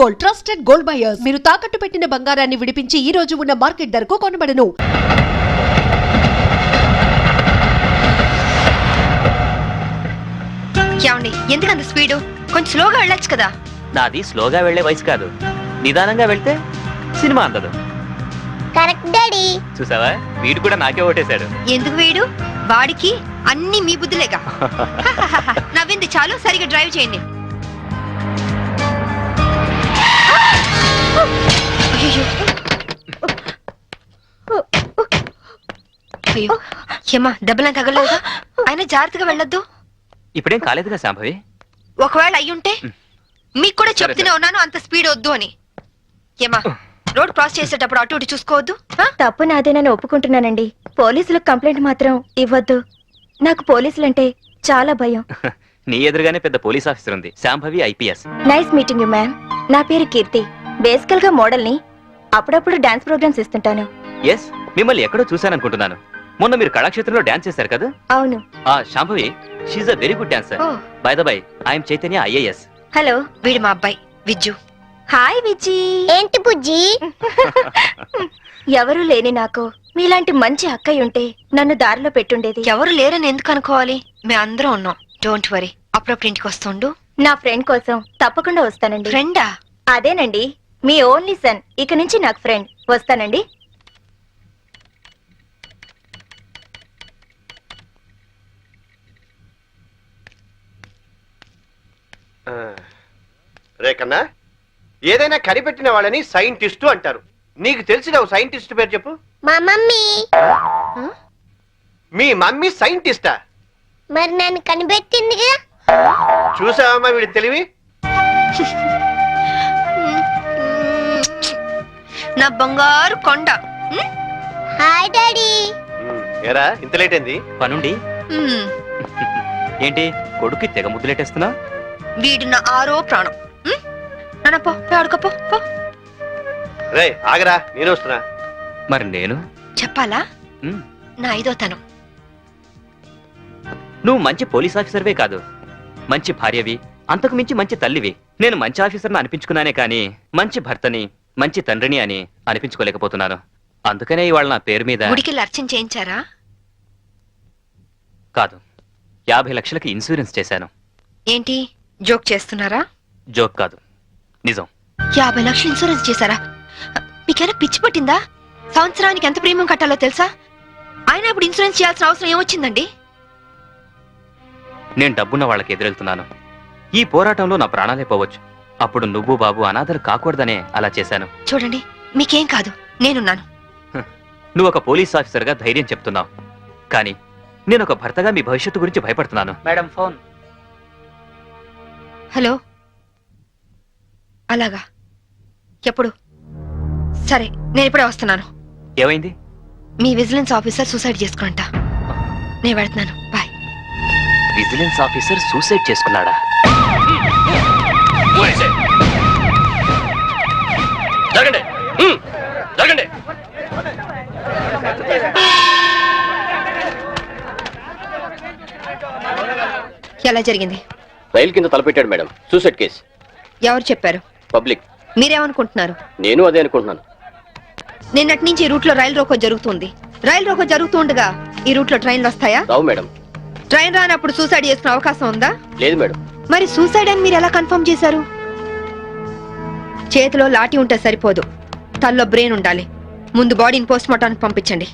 Gold, trusted gold buyers. మీరు తాకట్టు పెట్టిన బంగారాన్ని విడిపించి ఈ రోజు ఉన్న మార్కెట్ ధరకు కొనబడను. ఎందుకంత స్పీడు? కొంచెం స్లోగా వెళ్ళొచ్చు కదా. నాది స్లోగా వెళ్లే వయసు కాదు, నిదానంగా వెళ్తే సినిమా అందదు. Correct daddy. చూసావా, వీడు కూడా నాకే ఓటేశాడు. ఎందుకు వీడు? వాడికి అన్ని మీ బుద్ధులేగా. నవ్వింది చాలు, సరిగా డ్రైవ్ చేయండి. అయ్యో ఏమా, దెబ్బలా తగలేదా? అయినా జాగ్రత్తగా వెళ్ళొద్దు. ఇప్పుడేం కాలేదుగా శాంభవి. ఒకవేళ అయ్యుంటే మీకు కూడా చెప్తూనే ఉన్నాను అంత స్పీడ్ వద్దు అని. ఏమా, రోడ్ క్రాస్ చేసేటప్పుడు అటు ఇటు చూసుకోవద్దు. తప్పు నాదేనని ఒప్పుకుంటున్నానండి. పోలీసులకు కంప్లైంట్ మాత్రం ఇవ్వద్దు. నాకు పోలీసులంటే చాలా భయం. నీ ఎదురుగానే పెద్ద పోలీస్ ఆఫీసర్ ఉంది, Shambhavi IPS. Nice meeting you ma'am. నా పేరు కీర్తి. బేసికల్ గా మోడల్ ని. అప్పుడప్పుడు డాన్స్ ప్రోగ్రామ్స్ ఇస్తుంటాను. ఎస్, మిమ్మల్ని ఎక్కడో చూశాననుకుంటున్నాను. మొన్న మీరు కళాక్షేత్రంలో డాన్స్ చేశారు కదా? అవును. Shambhavi, she a very good dancer. By the by, I'm Chaitanya, IAS. Hello, వీడు మా అబ్బాయి విజ్జు. హాయ్ విజ్జి. ఏంటి బుజ్జి? ఎవరు లేని నాకు మీలాంటి మంచి అక్కయ్య ఉంటే నన్ను దారిలో పెట్టుండేది. ఎవరు లేరని ఎందుకు అనుకోవాలి? మేము అందరం ఉన్నాం. Don't worry. అప్పుడప్పుడు ఇంటికి వస్తుండు. నా ఫ్రెండ్ కోసం తప్పకుండా వస్తానండి. ఫ్రెండా? అదేనండి, మీ ఓన్లీ సన్. ఇక నుంచి నాకు ఫ్రెండ్. వస్తానండి. రేకన్నా, ఏదైనా కనిపెట్టిన వాళ్ళని సైంటిస్టు అంటారు. నీకు తెలిసిన ఓ సైంటిస్ట్ పేరు చెప్పు. మా మమ్మీ. మీ మమ్మీ సైంటిస్టా? మరి నన్ను కనిపెట్టిందిగా. చూసావమ్మా వీడి తెలివి. నా బంగారు కొండ. Hi daddy. ఏరా, ఇంత లేట్ అయింది? పనుండి. ఏంటి కొడుక్కి తెగ ముద్దులేటేస్తున్నా? వీడు నా ఆరో ప్రాణం. నాన్న పో, ఆడుకోపో. రే ఆగరా, నేను వస్తున్నా. మరి నేను చెప్పాలా? నా ఐదో తనం. నువ్వు మంచి పోలీస్ ఆఫీసర్వే కాదు, మంచి భార్యవి, అంతకు మించి మంచి తల్లివి. నేను మంచి ఆఫీసర్ని అనిపించుకున్నానే కానీ మంచి భర్తని, మంచి తండ్రిని అని అనిపించుకోలేకపోతున్నాను. అందుకనే ఇవాళ నా పేరు మీద గుడికి అర్చన చేయించారా? కాదు, 50 లక్షలకి ఇన్సూరెన్స్ చేశాను. ఏంటి జోక్ చేస్తున్నారా? జోక్ కాదు, నిజం. 50 లక్షలు ఇన్సూరెన్స్ చేశారా? మీకైనా పిచ్చి పట్టిందా? సంవత్సరానికి ఎంత ప్రీమియం కట్టాలో తెలుసా? ఆయన ఇప్పుడు ఇన్సూరెన్స్ చేయాల్సిన అవసరం ఏమొచ్చిందండి? నేను డబ్బున్న వాళ్ళకి ఎదురెళ్తున్నాను. ఈ పోరాటంలో నా ప్రాణాలే పోవచ్చు. అప్పుడు నువ్వు బాబు అనాథలు కాకూడదనే అలా చేశాను. చూడండి, మీకేం కాదు, నేనున్నాను. నువ్వు ఒక పోలీస్ ఆఫీసర్గా ధైర్యం చెప్తున్నావు, కానీ నేను ఒక భర్తగా మీ భవిష్యత్తు గురించి భయపడుతున్నాను. Madam phone. హలో. అలాగా? ఎప్పుడు? సరే, నేను ఇప్పుడే వస్తున్నాను. ఏమైంది? మీ విజిలెన్స్ ఆఫీసర్ సూసైడ్ చేసుకుంటా. నేను వెళ్తున్నాను. బాయ్. విజిలెన్స్ ఆఫీసర్ సూసైడ్ చేసుకున్నాడా? జరగండి, జరగండి. ఎలా జరిగింది? రైలు కింద తలపెట్టాడు మేడం. Suicide case. ఎవరు చెప్పారు? పబ్లిక్. మీరేమనుకుంటున్నారు? నేను అదే అనుకుంటున్నాను. నిన్నటి నుంచి ఈ రూట్ లో రైలు రోకో జరుగుతుంది. రైలు రోకో జరుగుతుండగా ఈ రూట్ లో ట్రైన్లు వస్తాయా? రావు మేడం. ట్రైన్ రానప్పుడు సూసైడ్ చేసుకునే అవకాశం ఉందా? లేదు మేడం. మరి సూసైడ్ అని మీరు ఎలా కన్ఫర్మ్ చేశారు? చేతిలో లాఠీ ఉంటే సరిపోదు, తల్లో బ్రెయిన్ ఉండాలి. ముందు బాడీని పోస్ట్ మార్టానికి పంపించండి.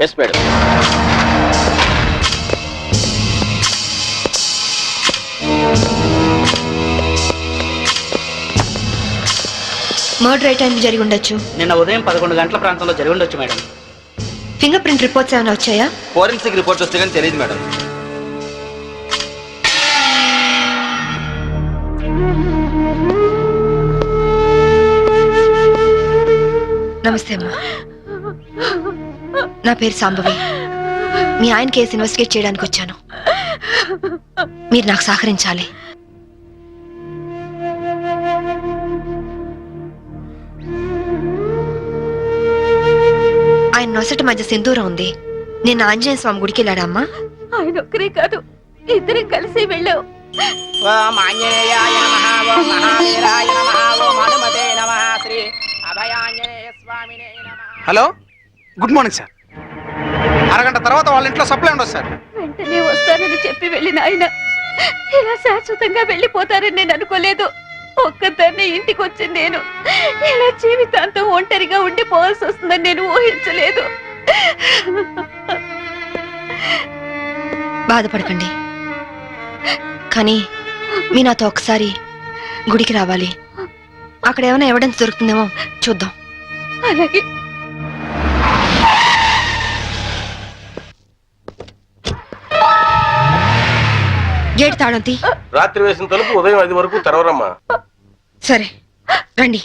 Yes madam. మర్డర్ ఏ టైం జరిగి ఉండొచ్చు? నిన్న ఉదయం 11 గంటల ప్రాంతంలో జరిగి ఉండొచ్చు మేడం. ఫింగర్ ప్రింట్ రిపోర్ట్స్ ఏమైనా వచ్చాయా? ఫోరెన్సిక్ రిపోర్ట్స్ వస్తే కానీ తెలియదు మేడం. నమస్తే అమ్మా. నా పేరు సాంబవి. మీ ఆయన కేసు ఇన్వెస్టిగేట్ చేయడానికి వచ్చాను. మీరు నాకు సహకరించాలి. ఆయన నొసటి మధ్య సింధూరం ఉంది. నేను ఆంజనేయ స్వామి గుడికి వెళ్ళాడమ్మా. ఆయన ఒక్కరే కాదు, ఇద్దరం కలిసి వెళ్ళావు. ఓం ఆంజనేయాయ నమః, ఓం మహావీరాయ నమః, ఓం హలో, గుడ్ మార్నింగ్ సార్. అరగంట తర్వాత వాళ్ళ ఇంట్లో సప్లై ఉండదు సార్. వెంటనే వస్తానని చెప్పి వెళ్ళిన ఆయన ఇలా శాశ్వతంగా వెళ్ళిపోతారని నేను అనుకోలేదు. ఒక్కదాన్ని ఇంటికి వచ్చి నేను ఇలా జీవితాంతం ఒంటరిగా ఉండిపోవాల్సి వస్తుందని నేను ఊహించలేదు. బాధపడకండి, కానీ మీ నాతో ఒకసారి గుడికి రావాలి. అక్కడ ఏమైనా ఎవిడెన్స్ దొరుకుతుందేమో చూద్దాం. అలాగే. గేట్ తాళం తీ. రాత్రి వేసిన తలుపు ఉదయం 5 వరకు తెరవరమ్మా. సరే రండి.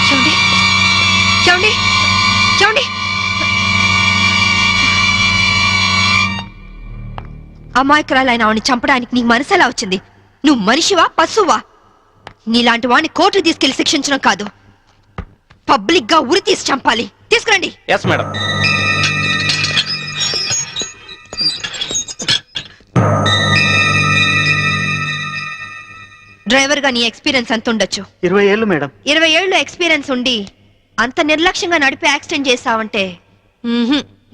చూడండి చూడండి చూడండి, అమాయకురాలైన ఆవిని చంపడానికి నీకు మనసు ఎలా వచ్చింది? నువ్వు మనిషివా పశువా? నీలాంటి వాడిని కోర్టు తీసుకెళ్లి శిక్షించడం కాదు, పబ్లిక్ గా ఉరి తీసి చంపాలి. తీసుకురండి. Yes madam. డ్రైవర్ గా నీ ఎక్స్పీరియన్స్ ఎంత ఉండొచ్చు? 20 ఏళ్ళు మేడం. 20 ఏళ్ళు ఎక్స్పీరియన్స్ ఉండి అంత నిర్లక్ష్యంగా నడిపి యాక్సిడెంట్ చేసావంటే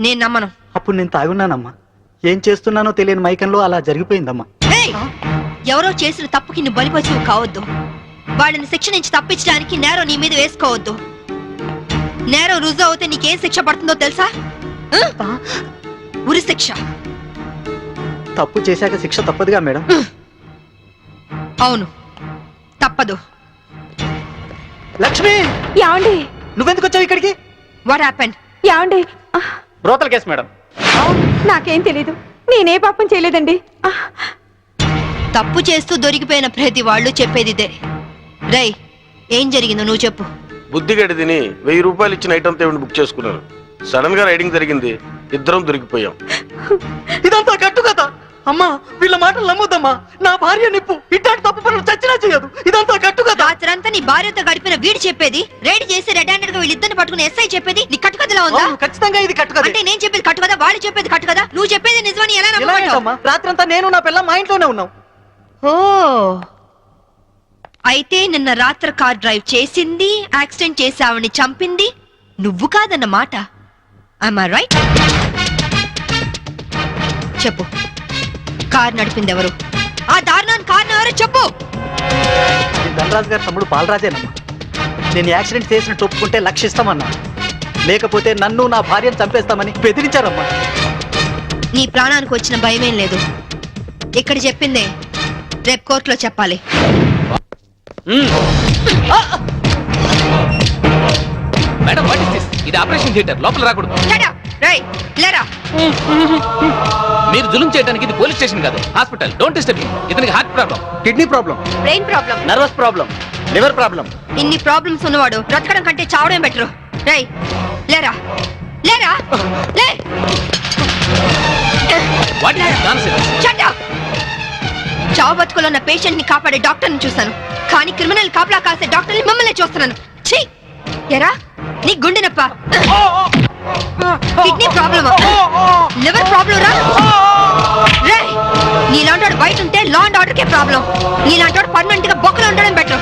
నేను నమ్మను. అప్పుడు నేను తాగున్నానమ్మా. ఏం చేస్తున్నానో తెలియని మైకంలో అలా జరిగిపోయిందమ్మా. ఏయ్! ఎవరో చేసిన తప్పుకి నువ్వు బలిపశువు కావద్దు. వాళ్ళని శిక్ష నుంచి తప్పించడానికి నేరం నీ మీద వేసుకోవద్దు. నేరం రుజువు అవుతే నీకేం శిక్ష పడుతుందో తెలుసా? ఉరి శిక్ష. తప్పు చేశాక శిక్ష తప్పదుగా మేడం. అవును, తప్పదు. లక్ష్మి, యాండి నువ్వెందుకు వచ్చావు ఇక్కడికి? What happened? యాండి బ్రోతల్ కేసు మేడం. నాకేం తెలీదు, నేనే పాపం చేయలేదండి. తప్పు చేస్తూ దొరికిపోయిన ప్రతి వాళ్ళు చెప్పేది ఇదే. రై, ఏం జరిగిందో నువ్వు చెప్పు. బుద్ధిగడి తిని 1000 రూపాయలు ఇచ్చిన ఐటమ్ తేవిని బుక్ చేసుకున్నాను. సడన్ గా రైడింగ్ జరిగింది, ఇద్దరం దొరికిపోయాం. ఇదంతా కట్టు కదా అమ్మా. వీళ్ళ మాటలు నమ్మొద్దమ్మా. నా భార్య నిప్పు ఇట్లాంటి తప్పు పనులు చచ్చినా చేయదు. ఇదంతా కట్టు కదా. రాత్రంతా నీ భార్యతో గడిపిన వీడు చెప్పేది, రైడ్ చేసి రెడ్ హ్యాండెడ్ గా వీళ్ళిద్దరిని పట్టుకుని ఎస్ఐ చెప్పేది నీ కట్టుకథలా ఉందా? ఖచ్చితంగా ఇది కట్టు కదా. అంటే నేను చెప్పేది కట్టు కదా, వాళ్ళు చెప్పేది కట్టు కదా. నువ్వు చెప్పేది నిజమని ఎలా నమ్మమంటావు? ఎలాగమ్మా? రాత్రంతా నేను నా పిల్ల మా ఇంట్లోనే ఉన్నాం. ఓ, అయితే నిన్న రాత్రి కార్ డ్రైవ్ చేసింది, యాక్సిడెంట్ చేసావని చంపింది నువ్వు కాదన్నమాట. Am I right? చెప్పు, కార్ నడిపింది ఎవరు? ఆ దారుణాన్ని కారణం ఎవరో చెప్పు. ధనరాజు గారు తమ్ముడు బాలరాజేనమ్మా. నేను యాక్సిడెంట్ చేసిన ఒప్పుకుంటే లక్షిస్తామన్నా, లేకపోతే నన్ను నా భార్యను చంపేస్తామని బెదిరించారమ్మా. నీ ప్రాణానికి వచ్చిన భయమేం లేదు. ఇక్కడ చెప్పిందే రేపు కోర్టులో చెప్పాలి. Madam, what is this? ఇది ఆపరేషన్ థియేటర్, లోపల రాకూడదు. Shut up! రేయ్, లేరా. మీరు జులుం చేయడానికి ఇది పోలీస్ స్టేషన్ కాదు, హాస్పిటల్. Don't disturb him. ఇతనికి heart problem, kidney problem, brain problem, nervous problem, liver problem. ఇన్ని ప్రాబ్లమ్స్ ఉన్నవాడు బ్రతకడం కంటే చావడం బెటరు. రేయ్, లేరా లేరా లే. What is this nonsense? Shut up! చావు బతుకులో ఉన్న పేషెంట్ ని కాపాడే డాక్టర్ ని చూశాను, కానీ క్రిమినల్ కాపలా కాసే డాక్టర్ ని మిమ్మల్ని చూస్తున్నాను. ఛీ! ఎరా, నీ గుండె నొప్ప, కిడ్నీ ప్రాబ్లమ్, లివర్ ప్రాబ్లం రా. రేయ్, నీలాంటి వాడు బయట ఉంటే law and order K problem. నీలాంటి వాడు పర్మనెంట్ గా బొక్కలు ఉండడం బెటర్.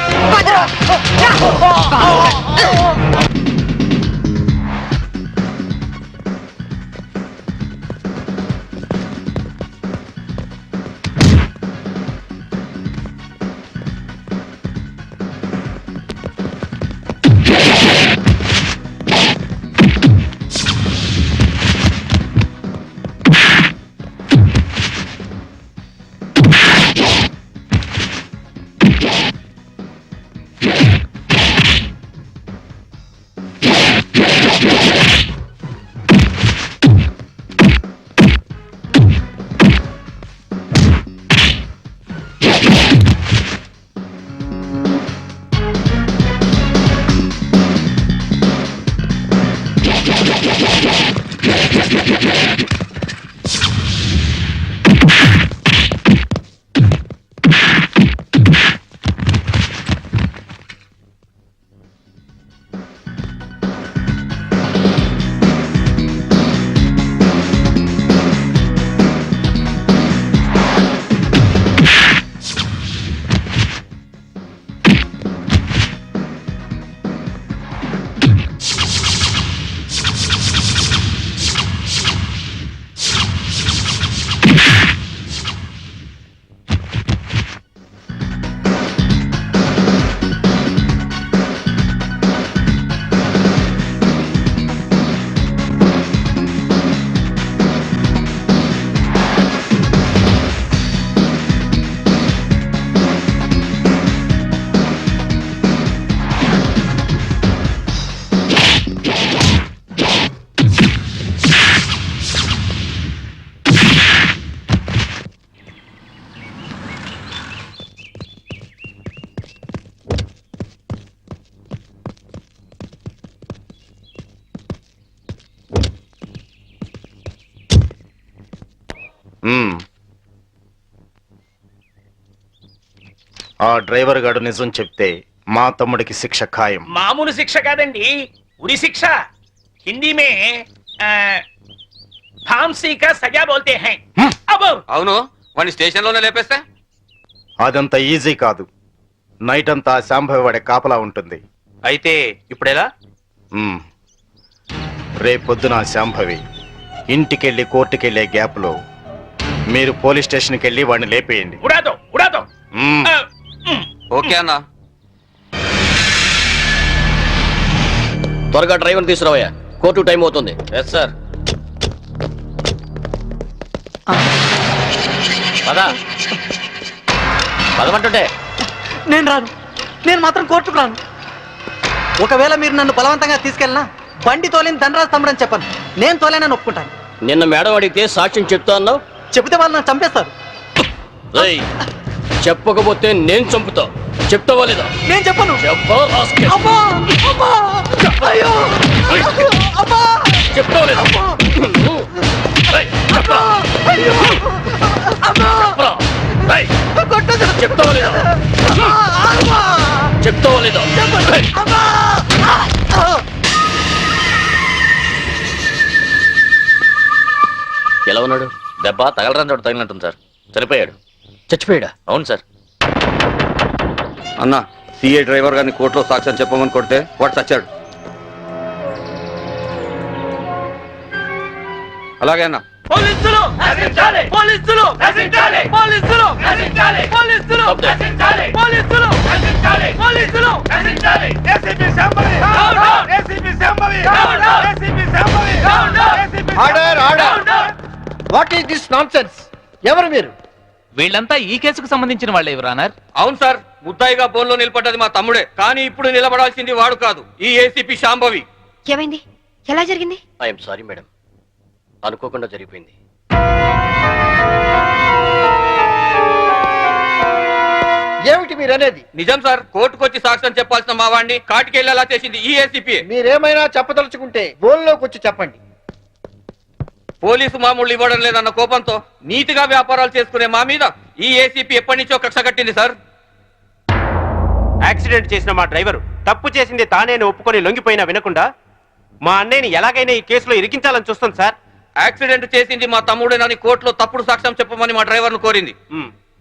ఆ డ్రైవర్ గాడు నిజం చెప్తే మా తమ్ముడికి శిక్ష ఖాయం. మామూలు శిక్ష కాదండి, ఉరి శిక్ష. హిందీ మే फांसी का सजा बोलते हैं. अब అవును, వాడిని స్టేషన్ లోనే లేపేస్తే అదంత ఈజీ కాదు. నైట్ అంతా శాంభవి వాడే కాపలా ఉంటుంది. అయితే ఇప్పుడెలా? రేపొద్దున శాంభవి ఇంటికెళ్ళి కోర్టుకెళ్లే గ్యాప్ లో మీరు పోలీస్ స్టేషన్కి వెళ్ళి వాడిని లేపేయండి. उड़ा दो, उड़ा दो. ఓకే అన్నా. త్వరగా డ్రైవర్ తీసుకురావయ్యా, కోర్టు టైం అవుతుంది. Yes sir. పదా పదమంటుంటే నేను రాను. నేను మాత్రం కోర్టుకు రాను. ఒకవేళ మీరు నన్ను బలవంతంగా తీసుకెళ్ళినా బండి తోలేని ధనరాజు తమ్ముడు అని చెప్పను. నేను తోలేనని ఒప్పుకుంటాను. నిన్న మేడం అడిగితే సాక్ష్యం చెప్తా అన్నావు. చెబితే వాళ్ళు నన్ను చంపేస్తారు. రేయ్, చెప్పకపోతే నేను చంపుతా. చెప్తావా లేదా? నేను చెప్పను. చెప్పరా రాస్కెల్? అబ్బా! అబ్బా! అయ్యో! అబ్బా! చెప్తావా లేదా? రేయ్, చెప్పరా? అయ్యో! అబ్బా! చెప్పరా? రేయ్, కొట్టొద్దు. చెప్తావా లేదా? అబ్బా! చెప్తావా లేదా? రేయ్. అబ్బా! ఎలా ఉన్నాడు? దెబ్బ తగలరాని చోట తగిలినట్టుంది సార్. చనిపోయాడు. చచ్చిపోయాడా? అవును సార్. అన్నా, సిఏ డ్రైవర్ గారిని కోర్టులో సాక్ష్యం చెప్పమని కొడితే వాడు చచ్చాడు. అలాగే అన్నా. పోలీసులు నశించాలి, పోలీసులు నశించాలి, పోలీసులు నశించాలి, పోలీసులు నశించాలి, పోలీసులు నశించాలి, పోలీసులు నశించాలి. ACP Shambhavi down down, ACP Shambhavi down down, ACP Shambhavi down down, ACP order order. What is this nonsense? ఎవరు మీరు? వీళ్ళంతా ఈ కేసుకు సంబంధించిన వాళ్ళే యువరానర్. అవును సార్, ముద్దాయిగా బోన్లో నిలబడ్డది మా తమ్ముడే. కానీ ఇప్పుడు నిలబడాల్సింది వాడు కాదు, ఈ ఏసీపీ శాంభవి. ఏమైంది? ఎలా జరిగింది? ఐఎమ్ సారీ మేడం, అనుకోకుండా జరిగిపోయింది. ఏమిటి మీరు అనేది? నిజం సార్, కోర్టుకు వచ్చి సాక్ష్యం చెప్పాల్సిన మా వాడిని కాటికెళ్ళేలా చేసింది ఈ ఏసీపీ. మీరేమైనా చెప్పదలుచుకుంటే బోన్లోకి వచ్చి చెప్పండి. పోలీసు మామూలు ఇవ్వడం లేదన్న కోపంతో నీతిగా వ్యాపారాలు చేసుకునే మా మీద ఈ ఏసీపీ ఎప్పటి నుంచో కక్ష కట్టింది సార్. యాక్సిడెంట్ చేసిన మా డ్రైవర్ తప్పు చేసింది తానేని ఒప్పుకొని లొంగిపోయినా వినకుండా మా అన్నయ్యని ఎలాగైనా ఈ కేసులో ఇరికించాలని చూస్తుంది సార్. యాక్సిడెంట్ చేసింది మా తమ్ముడేనని కోర్టులో తప్పుడు సాక్ష్యం చెప్పమని మా డ్రైవర్ ను కోరింది.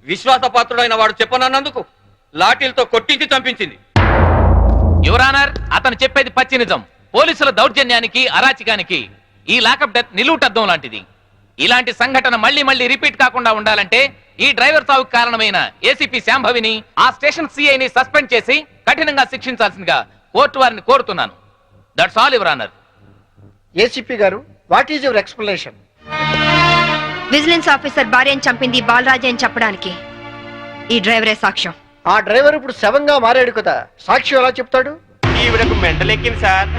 విశ్వాసపాత్రుడైన వాడు చెప్పనన్నందుకు లాఠీలతో కొట్టించి చంపించింది. యువరానర్, అతను చెప్పేది పచ్చి నిజం. పోలీసుల దౌర్జన్యానికి, అరాచకానికి ఈ లాకప్ డెత్ నిలువుటద్దం లాంటిది. ఇలాంటి సంఘటన మళ్ళీ మళ్ళీ రిపీట్ కాకుండా ఉండాలంటే ఈ డ్రైవర్ సావుకు కారణమైన ఏసీపీ శాంభవిని, ఆ స్టేషన్ సిఐని సస్పెండ్ చేసి కఠినంగా శిక్షించాల్సిందిగా కోర్టు వారిని కోరుతున్నాను. That's all your honour. ACP గారు, what is your explanation? Vigilance officer భార్యను చంపింది బాలరాజే అని చెప్పడానికి ఈ డ్రైవరే సాక్ష్యం. ఆ డ్రైవర్ ఇప్పుడు శవంగా మారాడు కదా, సాక్షి ఎలా చెప్తాడు? ఈవిడకు మెంటలెక్కింది సార్.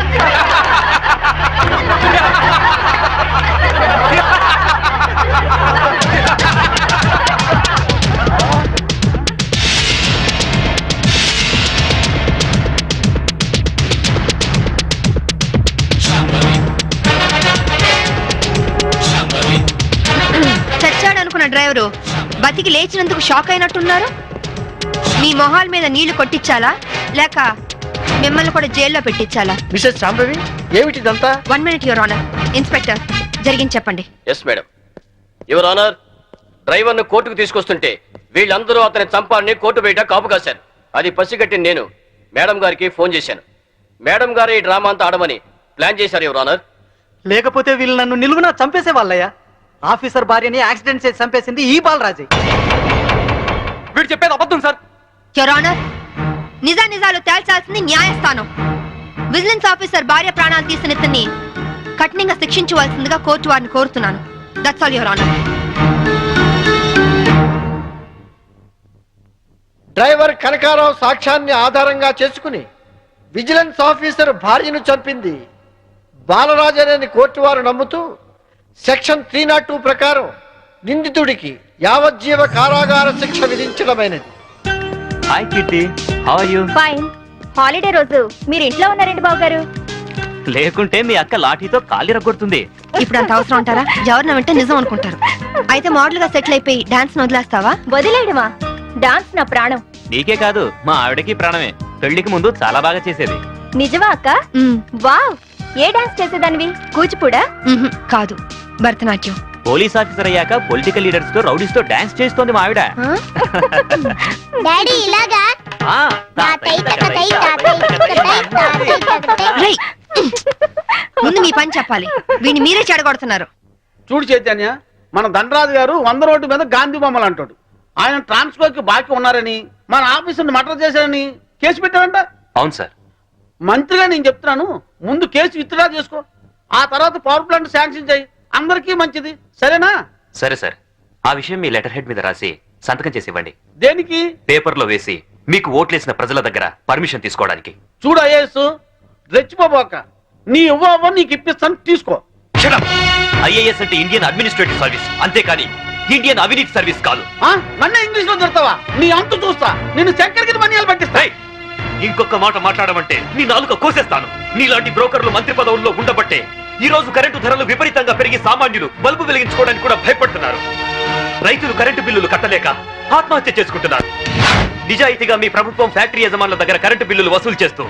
చచ్చాడనుకున్న డ్రైవరు బతికి లేచినందుకు షాక్ అయినట్టున్నారు. మీ మొహాల మీద నీళ్లు కొట్టించాలా లేక మిమ్మల్ని కూడా జైల్లో పెట్టించాలా? మిసెస్ శాంభవి, ఏమిటిదంతా? 1 minute యువర్ ఆనర్. ఇన్స్పెక్టర్, జరిగింది చెప్పండి. Yes madam. Your honour, driver ను కోర్టుకు తీసుకొస్తుంటే వీళ్ళందరూ అతని చంపాలని కోర్టు బయట కాపు కాశారు. అది పసిగట్టి నేను మేడం గారికి ఫోన్ చేశాను. మేడం గారు ఈ డ్రామా అంతా ఆడమని ప్లాన్ చేశారు యువర్ ఆనర్. లేకపోతే వీళ్ళు నన్ను నిలువునా చంపేసే వాళ్ళయ్యా. ఆఫీసర్ భార్యని యాక్సిడెంట్ చేసి చంపేసింది ఈ బాలరాజే. వీడు చెప్పేది అబద్ధం సార్. యువర్ ఆనర్, నిజాలు తేల్చాల్సింది న్యాయస్థానం. విజిలెన్స్ ఆఫీసర్ భార్య ప్రాణాలు తీసిన ఇతన్ని కఠినంగా శిక్షించవలసిందిగా కోర్టు వారిని కోరుతున్నాను. That's all your honour. Driver Kanakarao సాక్ష్యాన్ని ఆధారంగా చేసుకుని విజిలెన్స్ ఆఫీసర్ భార్యను చంపింది బాలరాజనేని కోర్టు వారు నమ్ముతూ సెక్షన్ 302 ప్రకారం నిందితుడికి యావజ్జీవ కారాగార శిక్ష విధించడమైనది. Hi Kitty, how are you? Fine. Holiday రోజు మీరు ఇంట్లో ఉన్నారండి బాబు గారు. లేకుంటే మీ అక్క లాఠీతో కాలి రగొడుతుంది. ఇప్పుడు అంత అవసరం అంటారా? ఎవరిన వెంటే నిజం అనుకుంటారు. అయితే మోడల్ గా సెటిల్ అయిపోయి డాన్స్ వదిలేస్తావా? వదిలేయడమా? డాన్స్ నా ప్రాణం. నీకే కాదు మా ఆవిడకి ప్రాణమే. పెళ్లికి ముందు చాలా బాగా చేసేది. నిజమా అక్క? వావ్, ఏ డాన్స్ చేసేదానివి? కూచిపూడా? కాదు, భరతనాట్యం. పోలీస్ ఆఫీసర్ అయ్యాక పొలిటికల్ లీడర్స్ తో రౌడీస్ తో డాన్స్ చేస్తోంది మా ఆవిడ. డాడీ ఇలాగా? ఆ, రేయ్, ముందు మీ పని చెప్పాలి, వీడిని మీరే చెడగొడుతున్నారు. చూడు చైతన్య, మన ధనరాజు గారు 100 రోడ్డు మీద గాంధీ బొమ్మలు అంటాడు. ఆయన ట్రాన్స్ఫర్ కి బాకీ ఉన్నారని, మన ఆఫీసుని మర్డర్ చేశారని కేసు పెట్టారంట. అవును సార్. మంత్రిగా నేను చెప్తున్నాను, ముందు కేసు విత్డ్రా చేసుకో, ఆ తర్వాత పవర్ ప్లాంట్ శాంక్షన్ చేయి, అందరికీ మంచిది, సరేనా? సరే సార్, ఆ విషయం మీ లెటర్ హెడ్ మీద రాసి సంతకం చేసి ఇవ్వండి. దేనికి? పేపర్లో వేసి మీకు ఓట్లేసిన ప్రజల దగ్గర పర్మిషన్ తీసుకోవడానికి. చూడు ఐఏఎస్, రెచ్చిపోబోక, నీ ఇవ్వ నీకు ఇప్పిస్తాను, తీసుకో. ఐఏఎస్ అంటే ఇండియన్ అడ్మినిస్ట్రేటివ్ సర్వీస్, అంతేకాని ఇండియన్ అవినీతి సర్వీస్ కాదు. నన్ను ఇంగ్లీష్ లో తిడతావా? నీ అంతు చూస్తా, నిన్ను చక్కెరకి మనియాలు పట్టిస్తా. ఇంకొక మాట మాట్లాడమంటే నీ నాలుక కోసేస్తాను. నీలాంటి బ్రోకర్లు మంత్రి పదవుల్లో ఉండబట్టే ఈ రోజు కరెంటు ధరలు విపరీతంగా పెరిగి సామాన్యులు బల్బు వెలిగించుకోవడానికి కూడా భయపడుతున్నారు. రైతులు కరెంటు బిల్లులు కట్టలేక ఆత్మహత్య చేసుకుంటున్నారు. నిజాయితీగా మీ ప్రభుత్వం ఫ్యాక్టరీ యజమానుల దగ్గర కరెంటు బిల్లులు వసూలు చేస్తూ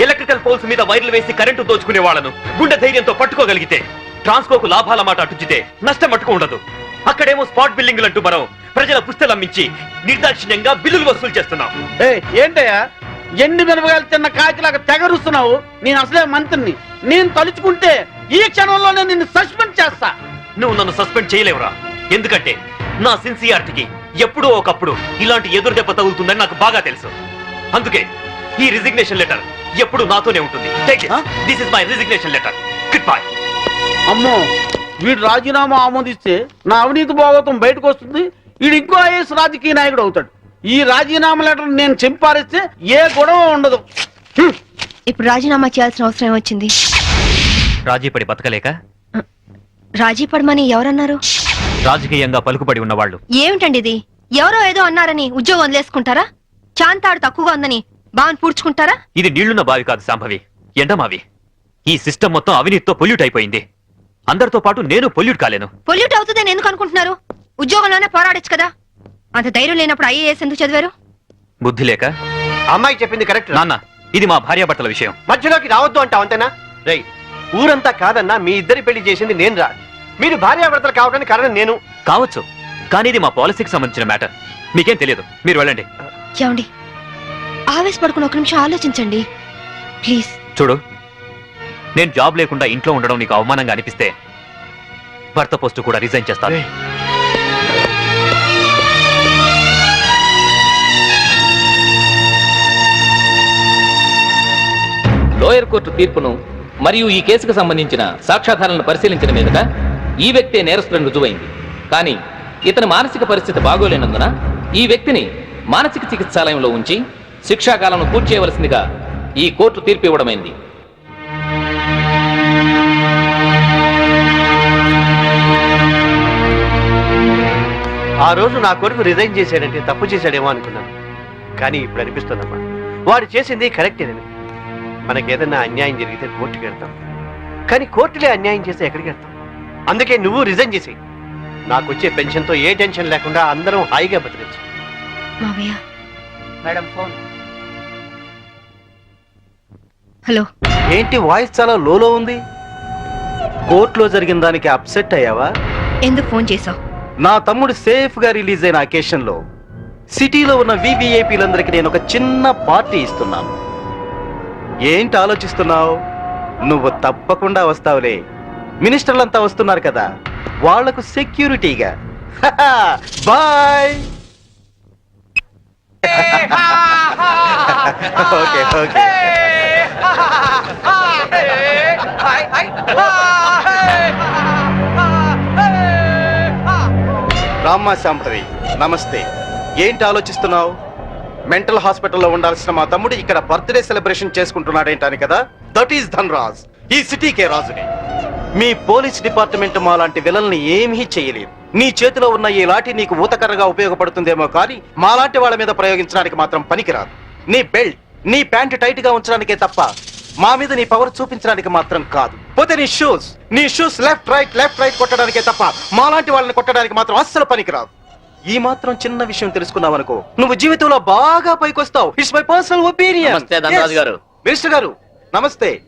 ఎలక్ట్రికల్ పోల్స్ మీద వైర్లు వేసి కరెంటు దోచుకునే వాళ్లను గుండె ధైర్యంతో పట్టుకోగలిగితే, ట్రాన్స్కోకు లాభాల మాట అటుచితే నష్టం మట్టుకు ఉండదు. అక్కడేమో స్పాట్ బిల్లింగ్లు అంటూ మనం ప్రజల పుస్తలమ్మించి నిర్దాక్షిణ్యంగా బిల్లులు వసూలు చేస్తున్నాం. ఏంటయ్యా ఎండి మిరపకాయలు తిన్న కాకిలాగా తెగరుస్తున్నావు? నేను అసలే మంత్రిని, నేను తలుచుకుంటే ఈ క్షణంలోనే నిన్ను సస్పెండ్ చేస్తా. నువ్వు నన్ను సస్పెండ్ చేయలేవురా, ఎందుకంటే నా సిన్సియారిటీకి ఎప్పుడో ఒకప్పుడు ఇలాంటి ఎదురు దెబ్బ తగులుతుందని నాకు బాగా తెలుసు. అందుకే ఈ రిజిగ్నేషన్ లెటర్ ఎప్పుడు నాతోనే ఉంటుంది. This is my resignation letter. Good bye. అమ్మో, వీడు రాజీనామా ఆమోదిస్తే నా అవినీతి భాగవతం బయటకు వస్తుంది, వీడు ఇంకో ఐఏఎస్ రాజకీయ నాయకుడు అవుతాడు. ఈ రాజీనామా లెటర్ నేను చింపారిస్తే ఏ గొడవ ఉండదు. ఇప్పుడు రాజీనామా చేయాల్సిన అవసరం ఏమొచ్చింది? రాజీపడి బతకలేక? రాజీ పడమని ఎవరన్నారు? రాజకీయంగా పలుకుబడి ఉన్నవాళ్ళు. ఏమిటండి ఇది? ఎవరో ఏదో అన్నారని ఉద్యోగం వదిలేసుకుంటారా? చాంతాడు తక్కువగా ఉందని బావని పూడ్చుకుంటారా? ఇది నీళ్లున్న బావి కాదు శాంభవి, ఎండమావి. ఈ సిస్టమ్ మొత్తం అవినీతితో పొల్యూట్ అయిపోయింది. అందరితో పాటు నేను పొల్యూట్ కాలేను. పొల్యూట్ అవుతుందని ఎందుకు అనుకుంటున్నారు? ఉద్యోగంలోనే పోరాడొచ్చు కదా. అంత ధైర్యం లేనప్పుడు ఐఏఎస్ ఎందుకు చదివారు? బుద్ధి లేక. అమ్మాయి చెప్పింది కరెక్ట్ నాన్న, ఇది మా భార్యాభర్తల విషయం. మధ్యలోకి రావద్దు అంటావు అంతేనా? రై, ఊరంతా కాదన్నా మీ ఇద్దరి పెళ్లి చేసింది నేను రా. మీరు భార్యాభర్తలు కావడానికి కారణం నేను కావచ్చు, కానీ ఇది మా పాలసీకి సంబంధించిన మ్యాటర్. మీకేం తెలియదు, మీరు వెళ్ళండి. ఏమండి, ఆవేశపడుకుని ఒక నిమిషం ఆలోచించండి ప్లీజ్. చూడు, నేను జాబ్ లేకుండా ఇంట్లో ఉండడం నీకు అవమానంగా అనిపిస్తే భర్త పోస్టు కూడా రిజైన్ చేస్తాను. లోయర్ కోర్టు తీర్పును మరియు ఈ కేసుకు సంబంధించిన సాక్ష్యాధారాలను పరిశీలించిన మీదట ఈ వ్యక్తే నేరస్తులను రుజువైంది. కానీ ఇతని మానసిక పరిస్థితి బాగోలేనందున ఈ వ్యక్తిని మానసిక చికిత్సాలయంలో ఉంచి శిక్షాకాలను పూర్తి చేయవలసిందిగా ఈ కోర్టు తీర్పు ఇవ్వడమైంది. ఆ రోజు నా కొడుకు రిజైన్ చేశాడంటే తప్పు చేశాడేమో అనుకున్నాను. కానీ ఇప్పుడు అనిపిస్తుందమ్మా, వాడు చేసింది కరెక్టేనని. మనకేదన్నా అన్యాయం జరిగితే కోర్టుకి వెళ్తాం, కానీ కోర్టులే అన్యాయం చేస్తే ఎక్కడికి వెళ్తాం? అందుకే నువ్వు రిజైన్ చేసి నాకు వచ్చే పెన్షన్తో ఏ టెన్షన్ లేకుండా అందరం హాయిగా బతికచ్చు. మావయ్య. Madam phone. హలో. ఏంటి వాయిస్ చాలా లోలో ఉంది? కోర్టులో జరిగిన దానికి అప్సెట్ అయ్యావా? ఎందుకు ఫోన్ చేసావు? నా తమ్ముడు సేఫ్ గా రిలీజ్ అయిన అకేషన్ లో సిటీలో ఉన్న వివిఐపీలందరికీ నేను ఒక చిన్న పార్టీ ఇస్తున్నాను. ఏంటి ఆలోచిస్తున్నావు? నువ్వు తప్పకుండా వస్తావులే. మినిస్టర్లంతా వస్తున్నారు కదా, వాళ్లకు సెక్యూరిటీగా. బాయ్. Okay okay. రామ్మా శాంభవి, నమస్తే. ఏంటి ఆలోచిస్తున్నావు? మెంటల్ హాస్పిటల్లో ఉండాల్సిన మా తమ్ముడు ఇక్కడ బర్త్డే సెలబ్రేషన్ చేసుకుంటున్నాడేంటని కదా. దట్ ఈస్ ధన్రాజ్, ఈ సిటీకే రాజుని. మీ పోలీస్ డిపార్ట్మెంట్ మా లాంటి విలన్ని ఏమీ చేయలేదు. నీ చేతిలో ఉన్న ఈ లాఠీ నీకు ఊతకర్రగా ఉపయోగపడుతుందేమో కానీ మాలాంటి వాళ్ళ మీద ప్రయోగించడానికి మాత్రం పనికిరాదు. నీ బెల్ట్, నీ ప్యాంటు టైట్ గా ఉంచడానికే తప్ప మా మీద నీ పవర్ చూపించడానికి మాత్రం కాదు. పోతే నీ షూస్ లెఫ్ట్ రైట్ కొట్టడానికే తప్ప మాలాంటి వాళ్ళని కొట్టడానికి మాత్రం అస్సలు పనికిరాదు. ఈ మాత్రం చిన్న విషయం తెలుసుకున్నావనుకో నువ్వు జీవితంలో బాగా పైకొస్తావు. It's my personal opinion. నమస్తే ధనరాజు గారు. మినిస్టర్ గారు నమస్తే.